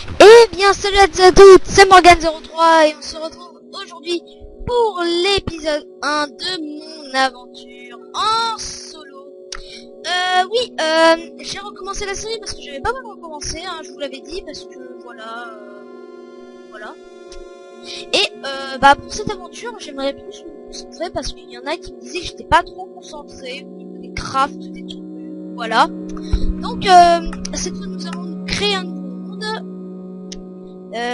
Eh bien, salut à tous et à toutes, c'est Morgan03 et on se retrouve aujourd'hui pour l'épisode 1 de mon aventure en solo. J'ai recommencé la série parce que j'avais pas mal recommencé, hein, je vous l'avais dit, parce que voilà. Et pour cette aventure, j'aimerais plus me concentrer parce qu'il y en a qui me disaient que j'étais pas trop concentré au niveau des crafts, des trucs, voilà. Donc, cette fois, nous allons créer un nouveau monde.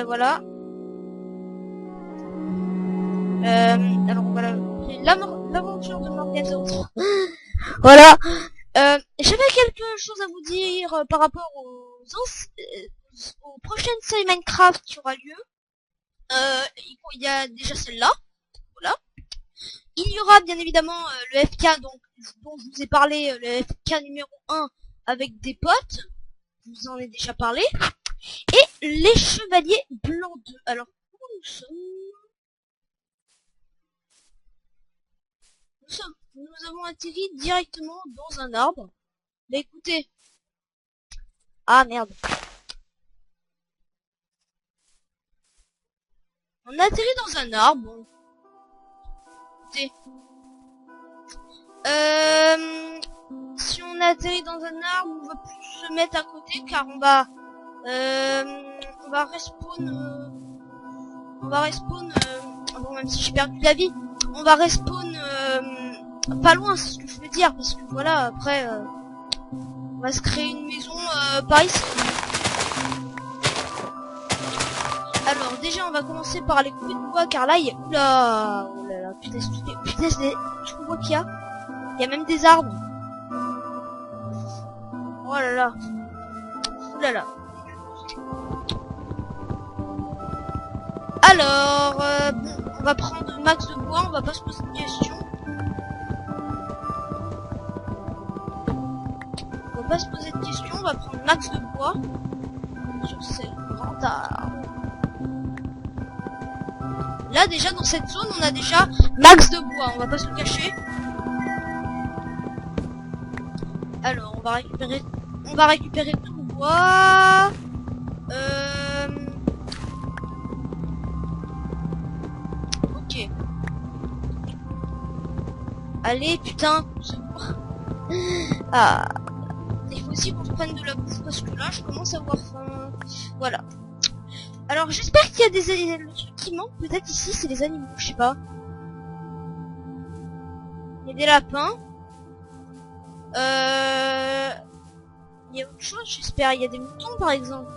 Voilà. Alors voilà, l'aventure de Morgan 03. Voilà. J'avais quelque chose à vous dire par rapport aux prochaines séries Minecraft qui aura lieu. Il y a déjà celle-là. Voilà. Il y aura bien évidemment le FK dont je vous ai parlé, le FK numéro 1 avec des potes. Je vous en ai déjà parlé. Et les chevaliers blancs 2. Alors, où nous sommes? Nous avons atterri directement dans un arbre. Bah écoutez. Ah merde. On a atterri dans un arbre. Bon. Écoutez. Si on a atterri dans un arbre, on va plus se mettre à côté car on va respawn. Bon, même si j'ai perdu la vie, on va respawn pas loin, c'est ce que je veux dire, parce que voilà, après, on va se créer une maison par ici. Alors déjà, on va commencer par les couper de bois, car là, il y a... Oula, putain, tu vois qu'il y a? Il y a même des arbres. Oh là là. Oulala. Alors, bon, on va prendre max de bois, on va pas se poser de questions. On va pas se poser de questions, on va prendre max de bois. Sur ces grands arbres. Là, déjà, dans cette zone, on a déjà max de bois, on va pas se le cacher. Alors, on va récupérer tout le bois. Ok. Allez, putain. Ah. Il faut aussi qu'on se prenne de la bouffe parce que là, je commence à avoir faim. Voilà. Alors, j'espère qu'il y a le truc qui manque peut-être ici, c'est les animaux, je sais pas. Il y a des lapins. Il y a autre chose, j'espère. Il y a des moutons, par exemple.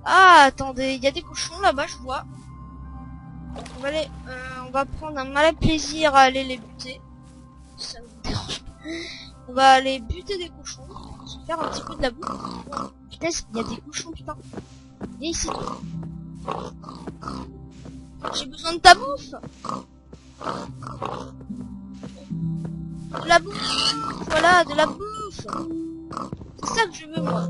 Ah, attendez, il y a des cochons là-bas, je vois. On va prendre un malin plaisir à aller les buter. Ça me dérange pas. On va aller buter des cochons. Se faire un petit peu de la bouffe. Putain, il y a des cochons, putain. Viens ici, toi. J'ai besoin de ta bouffe. De la bouffe. Voilà, de la bouffe. C'est ça que je veux, moi.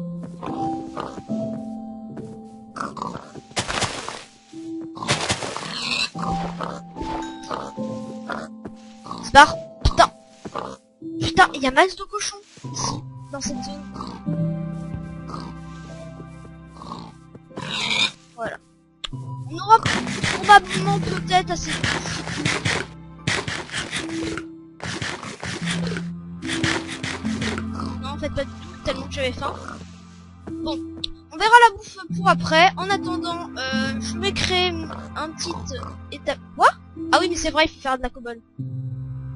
Se barre. Putain. Putain, il y a max de cochons ici, dans cette zone. Voilà. On aura probablement peut-être assez de bouffe. Non, en fait pas du tout, tellement que j'avais faim. Bon, on verra la bouffe pour après. En attendant, je vais créer un petit étape. Quoi? Ah oui, mais c'est vrai, il faut faire de la cobble.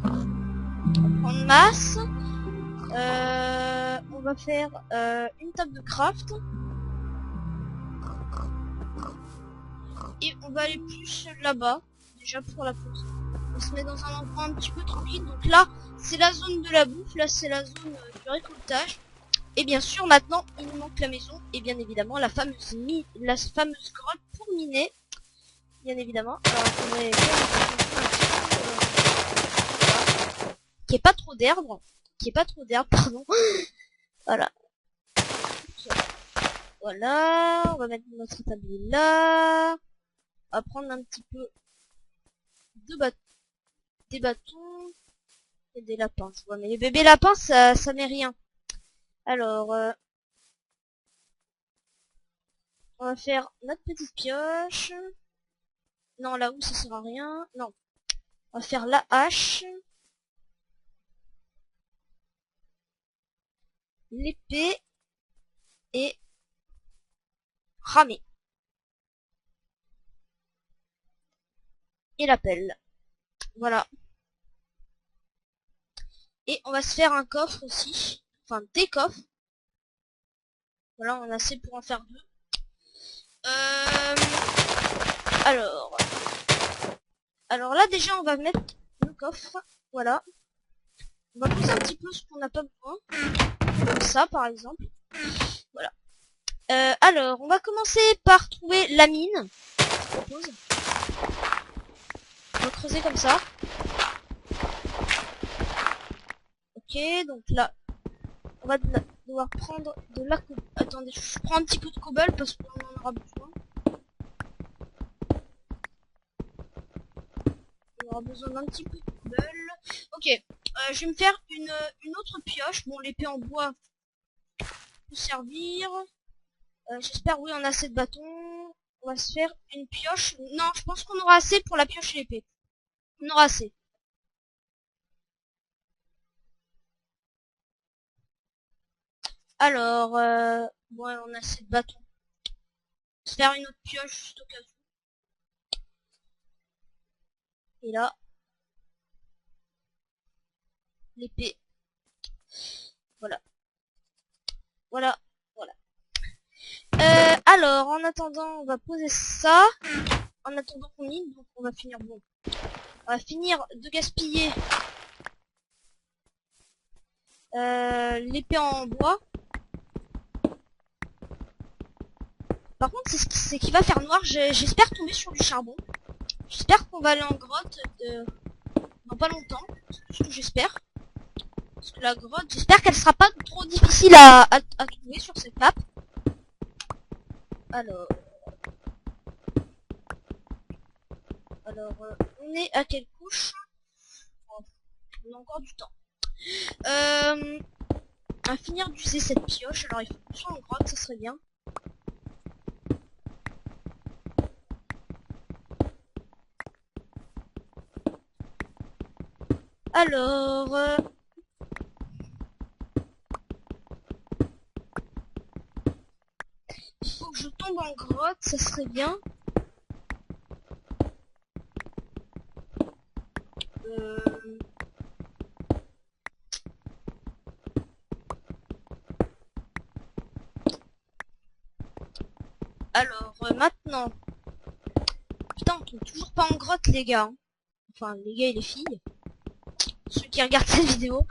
On va prendre masse. On va faire une table de craft. Et on va aller plus là-bas, déjà pour la pause. On se met dans un endroit un petit peu tranquille. Donc là, c'est la zone de la bouffe. Là, c'est la zone du récoltage. Et bien sûr, maintenant, il nous manque la maison. Et bien évidemment, la fameuse grotte pour miner. Bien évidemment. Alors, attendez, qu'il n'y ait pas trop d'herbe. Pardon. Voilà. Voilà. On va mettre notre établi là. On va prendre un petit peu de des bâtons. Et des lapins, je vois. Mais les bébés lapins, ça met rien. Alors, on va faire notre petite pioche. Non, là où ça sert à rien. Non. On va faire la hache. L'épée. Et ramer. Et la pelle. Voilà. Et on va se faire un coffre aussi. Enfin, des coffres. Voilà, on a assez pour en faire deux. Alors. Alors là, déjà, on va mettre le coffre. Voilà. On va poser un petit peu ce qu'on n'a pas besoin. Comme ça, par exemple. Voilà. Alors, on va commencer par trouver la mine. Je propose. On va creuser comme ça. Ok, donc là, on va devoir prendre de la cobble. Attendez, je prends un petit peu de cobble parce qu'on en aura besoin. On aura besoin d'un petit peu de cobble. Ok, je vais me faire une autre pioche. Bon, l'épée en bois peut servir. J'espère, oui, on a assez de bâtons. On va se faire une pioche. Non, je pense qu'on aura assez pour la pioche et l'épée. On aura assez. Alors, bon, on a assez de bâtons. On va se faire une autre pioche juste au cas où. Et là, l'épée. Voilà. Voilà. Voilà. Alors, en attendant, on va poser ça. En attendant qu'on mine, donc on va finir bon. On va finir de gaspiller l'épée en bois. Par contre, c'est qui va faire noir. J'espère tomber sur du charbon. J'espère qu'on va aller en grotte dans pas longtemps. C'est ce que j'espère. Parce que la grotte, j'espère qu'elle sera pas trop difficile à trouver sur cette map. Alors, on est à quelle couche? Oh, on a encore du temps. À finir d'user cette pioche. Alors, il faut que ce soit en grotte, ça serait bien. Alors, il faut que je tombe en grotte, ça serait bien. Alors, maintenant. Putain, on tombe toujours pas en grotte, les gars. Enfin, les gars et les filles. Ceux qui regardent cette vidéo.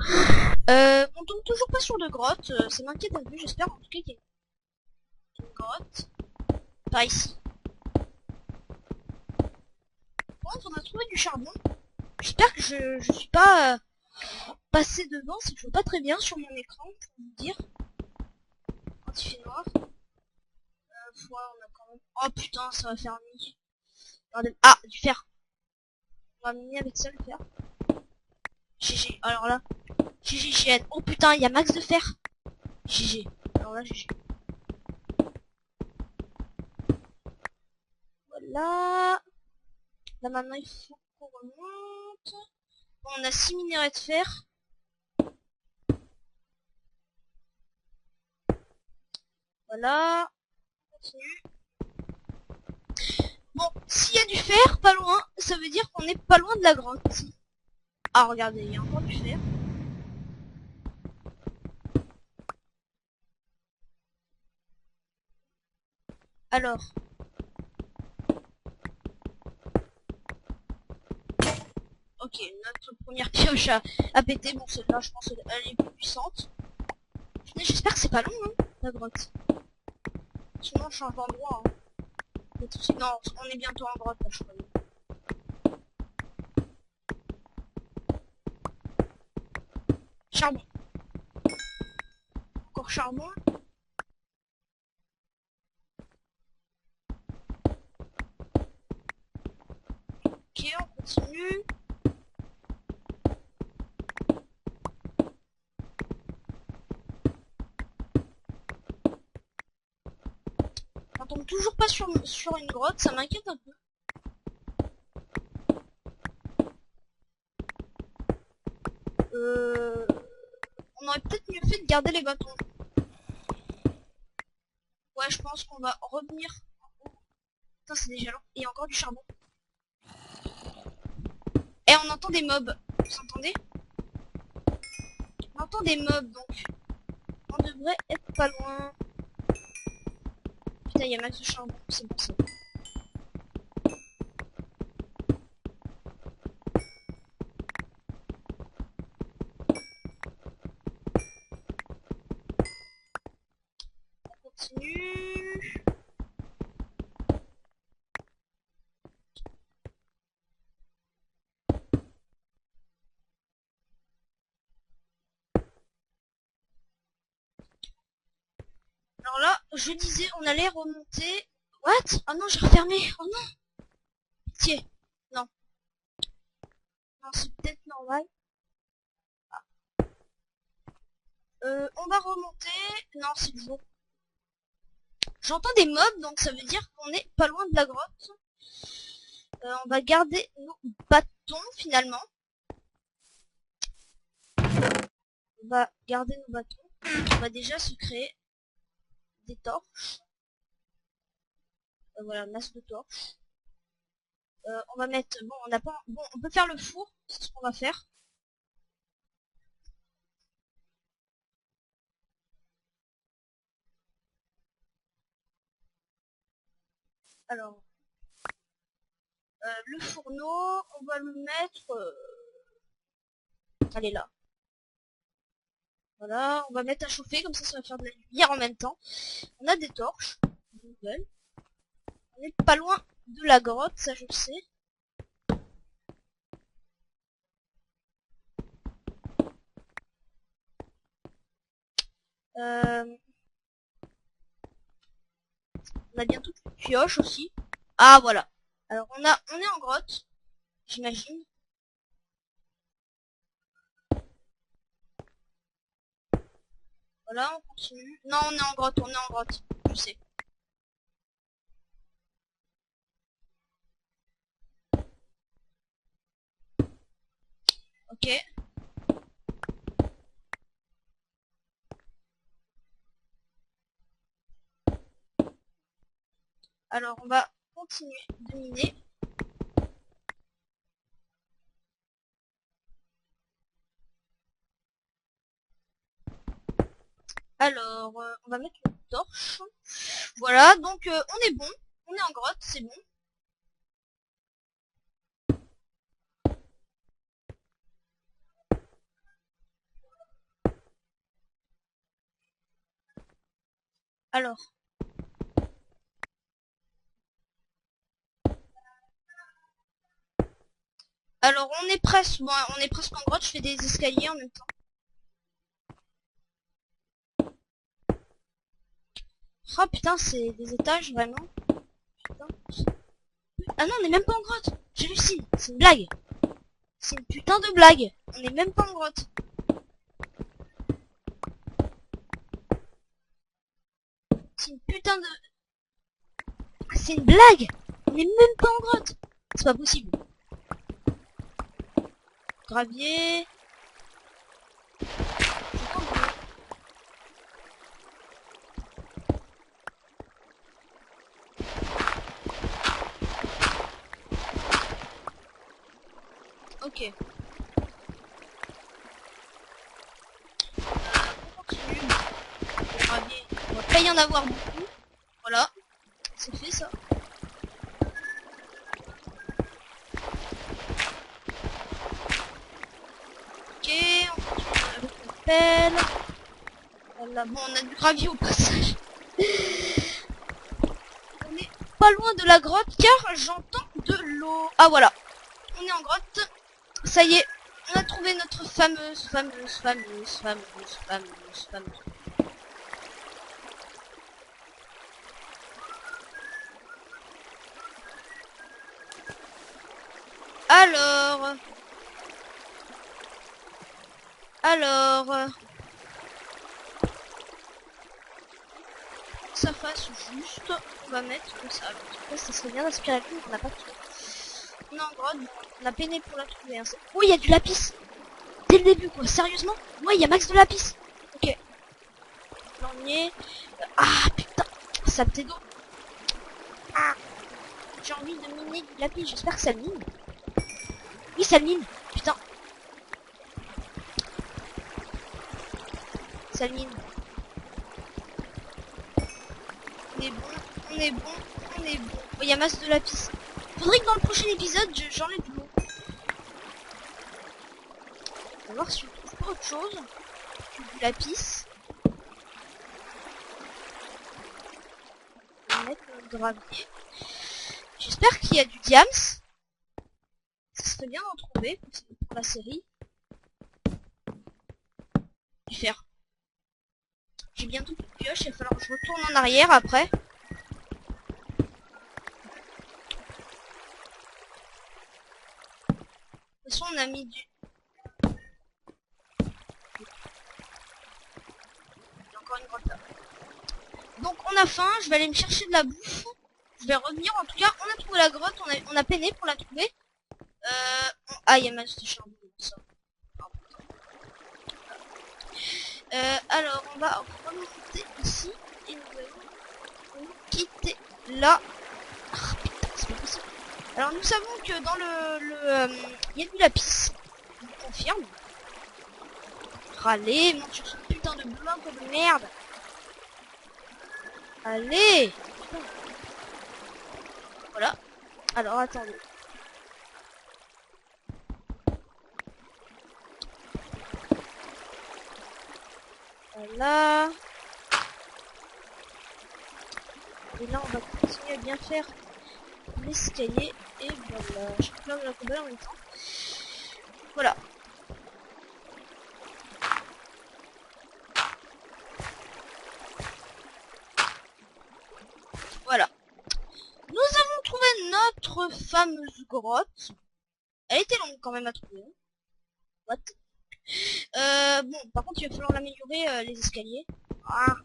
On tombe toujours pas sur de grotte. Ça m'inquiète un peu, j'espère en tout cas qu'il y a une grotte. Par ici. Par contre, on a trouvé du charbon. J'espère que je suis pas passé devant, c'est que je vois pas très bien sur mon écran, pour vous dire. Quand il fait noir. On a quand même... Oh putain, ça va faire nuit. Ah, du fer. On va miner avec ça le fer. GG, alors là. GG. Oh putain, il y a max de fer. GG. Alors là, GG. Voilà. Là maintenant, il faut qu'on remonte. Bon, on a 6 minerais de fer. Voilà. On continue. Bon, s'il y a du fer pas loin, ça veut dire qu'on est pas loin de la grotte. Ah, regardez, il y a encore du fer. Alors. Ok, notre première pioche a pété. Bon, celle-là, je pense qu'elle est plus puissante. J'espère que c'est pas long, hein, la grotte. Sinon, je change d'endroit. Hein. Non, on est bientôt en grotte, là, je crois. Charbon. Encore charbon. Ok, on continue. tombe toujours pas sur une grotte, ça m'inquiète un peu. On aurait peut-être mieux fait de garder les bâtons. Ouais, je pense qu'on va revenir. Putain, c'est déjà long. Il y a encore du charbon. Et on entend des mobs. Vous entendez? On entend des mobs, donc on devrait être pas loin. Putain, il y a max de charbon. C'est bon, c'est bon. On continue. Alors là, je disais, on allait remonter. What? Oh non, j'ai refermé. Oh non. Pitié. Non. Non, c'est peut-être normal. On va remonter. Non, c'est le jour. J'entends des mobs, donc ça veut dire qu'on est pas loin de la grotte. On va garder nos bâtons, finalement. On va garder nos bâtons. On va déjà se créer des torches. Voilà, masse de torches. On va mettre... Bon, on n'a pas... Bon, on peut faire le four. C'est ce qu'on va faire. Alors... le fourneau, on va le mettre... Allez, là. Voilà, on va mettre à chauffer, comme ça va faire de la lumière en même temps. On a des torches. Nouvelles. On est pas loin de la grotte, ça je sais. On a bientôt une pioche aussi. Ah voilà. Alors on est en grotte, j'imagine. Voilà, on continue. Non, on est en grotte, je sais. Ok. Alors on va continuer de miner. Alors, on va mettre une torche. Voilà, donc on est bon. On est en grotte, c'est bon. Alors. Alors, on est presque... Bon, on est presque en grotte, je fais des escaliers en même temps. Oh putain, c'est des étages, vraiment. Putain. Ah non, on est même pas en grotte. J'hallucine, c'est une blague. C'est une putain de blague. On est même pas en grotte. C'est une putain de... C'est une blague. On est même pas en grotte. C'est pas possible. Gravier. Ok. On continue. Le gravier. On va pas y en avoir beaucoup. Voilà. C'est fait ça. Ok, on continue avec la pelle. Voilà, bon, on a du gravier au passage. On est pas loin de la grotte car j'entends de l'eau. Ah voilà, on est en grotte. Ça y est, on a trouvé notre fameuse. Alors... ça fasse juste, on va mettre comme ça. Alors, en tout cas, ça serait bien d'inspirer la plume, on n'a pas tout. On est en grotte, bon, on a peiné pour la trouver. Hein. Oh, il y a du lapis. Dès le début, quoi. Sérieusement? Ouais, il y a max de lapis. Ok. Là, on y est. Ah, putain. Saleté d'eau. Ah. J'ai envie de miner du lapis. J'espère que ça mine. Oui, ça mine. Putain. Ça mine. On est bon. On est bon. On est bon. Oh, il y a masse de lapis. Faudrait que dans le prochain épisode, j'enlève de l'eau. On va voir si on trouve pas autre chose que du lapis. On va mettre notre gravier. J'espère qu'il y a du diams. Ça serait bien d'en trouver pour la série. Du fer. J'ai bientôt plus de pioche, il va falloir que je retourne en arrière après. De toute façon, on a mis du... Il y a encore une grotte là. Donc on a faim, je vais aller me chercher de la bouffe. Je vais revenir, en tout cas, on a trouvé la grotte, on a peiné pour la trouver. Ah, il y a masse de charbon, ça. Alors, on va remonter ici et nous allons quitter là. Ah, putain, c'est pas possible. Alors, nous savons que dans il y a du lapis. Je vous confirme. Allez, monte sur ce putain de bloc de merde. Allez. Putain. Voilà. Alors, attendez. Voilà. Et là, on va continuer à bien faire l'escalier. Et voilà. Je plein de la cobble en même temps. Voilà. Voilà. Nous avons trouvé notre fameuse grotte. Elle était longue quand même à trouver. What? Bon, par contre, il va falloir l'améliorer, les escaliers. Ah.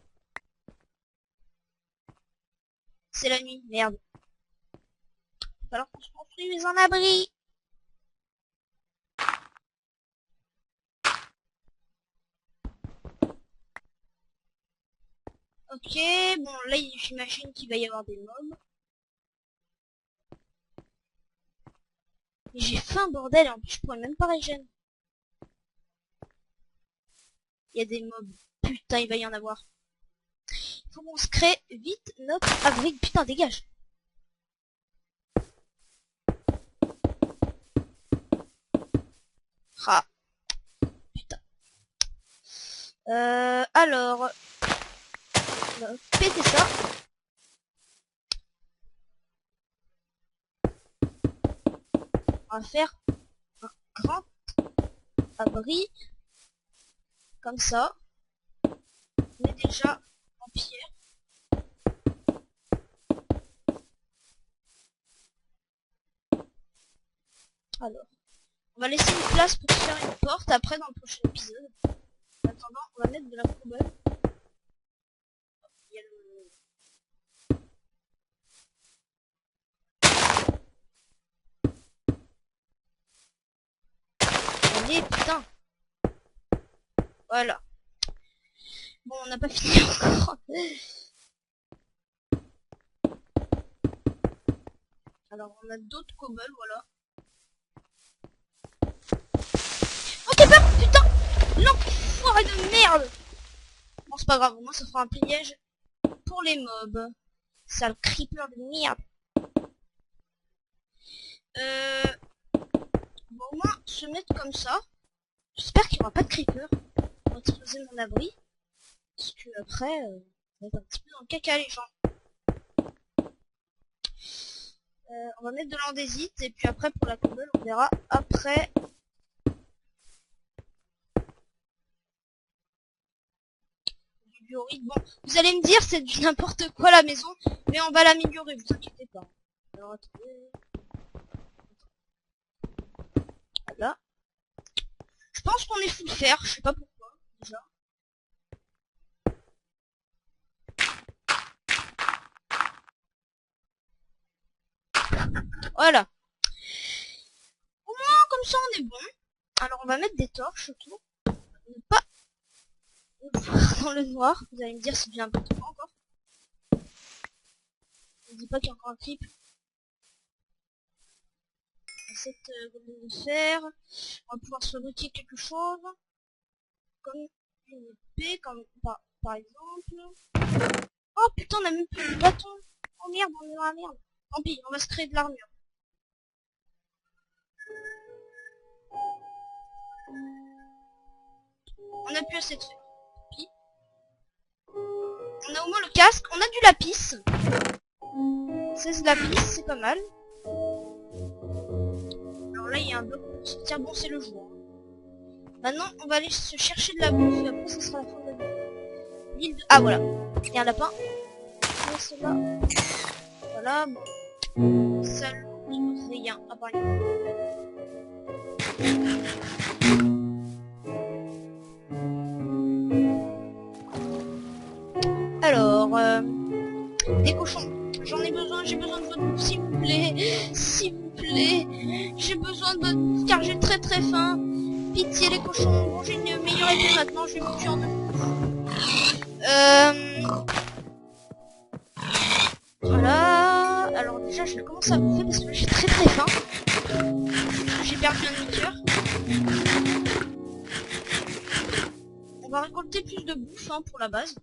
C'est la nuit, merde. Il va falloir qu'on se construise un abri. Ok, bon, là, j'imagine qu'il va y avoir des mobs. Mais j'ai faim, bordel, et en plus, je pourrais même pas régénérer. Il y a des mobs. Putain, il va y en avoir. Faut qu'on se crée vite notre abri. Putain, dégage. Ah. Putain. Alors... on va péter ça. On va faire un grand abri. Comme ça. On est déjà en pierre. Alors. On va laisser une place pour faire une porte après dans le prochain épisode. En attendant, on va mettre de la cobble. Il y a le... Allez, putain. Voilà. Bon, on n'a pas fini encore. Alors, on a d'autres cobbles, voilà. Oh, t'es peur, putain. L'enfoiré de merde. Bon, c'est pas grave, au moins ça fera un piège pour les mobs. Sale creeper de merde. Bon, au moins, se mettre comme ça. J'espère qu'il n'y aura pas de creeper. On va exploser mon abri. Parce que après, on va être un petit peu dans le caca, les gens. On va mettre de l'andésite. Et puis après, pour la cobble, on verra après. Du biorite. Bon, vous allez me dire, c'est du n'importe quoi la maison. Mais on va l'améliorer, vous inquiétez pas. Alors, attendez. Voilà. Je pense qu'on est full fer, je sais pas pourquoi, déjà. Voilà. Au moins, comme ça, on est bon. Alors, on va mettre des torches autour. Ne pas nous voir dans le noir. Vous allez me dire si j'ai un peu de temps encore. Ne dis pas qu'il y a encore un clip. Cette de fer. On va pouvoir se fabriquer quelque chose. Comme une épée, comme par exemple. Oh putain, on a même plus de bâton. Oh merde, on est dans la merde. Tant pis, on va se créer de l'armure. On a plus assez de fer. Puis, on a au moins le casque, on a du lapis. 16 lapis, c'est pas mal. Alors là, il y a un bloc pour sortir. Bon, c'est le jour. Maintenant, on va aller se chercher de la bouffe. Et après, ce sera la fin de la ville. Ah, voilà. Il y a un lapin. Cela. Voilà, bon. Ça loot rien. À part une... Alors, des cochons. J'en ai besoin, j'ai besoin de votre bouffe, s'il vous plaît. S'il vous plaît. J'ai besoin de votre bouffe car j'ai très très faim. Pitié les cochons. Bon, j'ai une meilleure épée maintenant, je vais vous tuer en deux. Voilà. Alors déjà, je vais commencer à bouffer parce que j'ai très très faim. J'ai perdu un demi-cœur. On va récolter plus de bouffe hein, pour la base.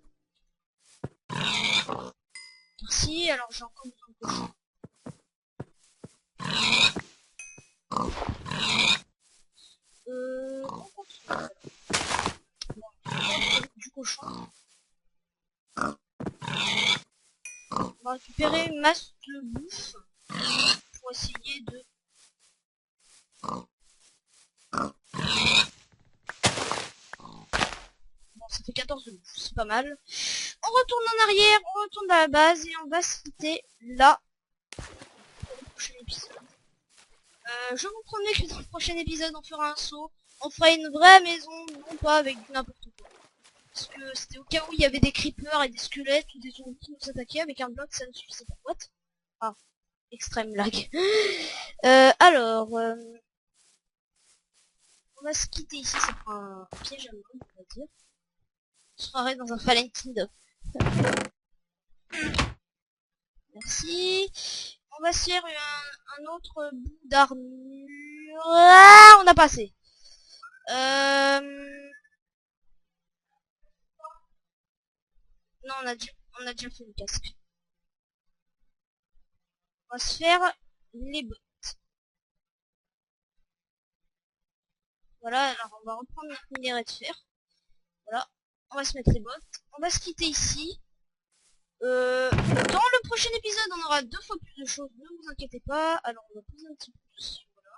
Merci, alors j'ai encore besoin de cochon. Du cochon. On va récupérer une masse de bouffe pour essayer de... Bon, ça fait 14 de bouffe, c'est pas mal. On retourne en arrière, on retourne à la base et on va se quitter là pour le prochain épisode. Je vous promets que dans le prochain épisode, on fera un saut. On fera une vraie maison, non pas avec du n'importe quoi. Parce que c'était au cas où il y avait des creepers et des squelettes ou des zombies qui nous attaquaient avec un bloc, ça ne suffisait pas. What? Ah, extrême lag. Alors, on va se quitter ici, ça fera un piège à mode, on va dire. On se croirait dans un Fallen Kingdom. Merci. On va se faire un autre bout d'armure. Ah, on a passé. Non, on a déjà fait le casque. On va se faire les bottes. Voilà, alors on va reprendre notre minerai de fer. Voilà, on va se mettre les bottes. On va se quitter ici. Dans le prochain épisode, on aura 2 fois plus de choses, ne vous inquiétez pas. Alors on va poser un petit peu tout ici, voilà.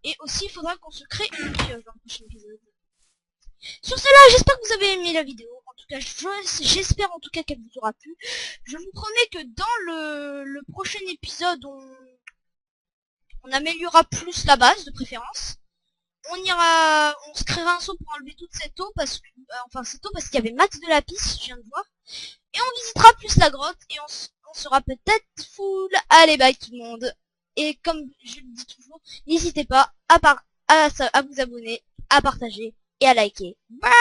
Et aussi, il faudra qu'on se crée une pioche dans le prochain épisode. Sur cela, j'espère que vous avez aimé la vidéo. En tout cas, j'espère en tout cas qu'elle vous aura plu. Je vous promets que dans le prochain épisode, on améliorera plus la base de préférence. On se créera un saut pour enlever toute cette eau parce que, enfin cette eau parce qu'il y avait max de lapis, je viens de voir. Et on visitera plus la grotte et on sera peut-être full. Allez, bye tout le monde. Et comme je le dis toujours, n'hésitez pas à vous abonner, à partager et à liker. Bye.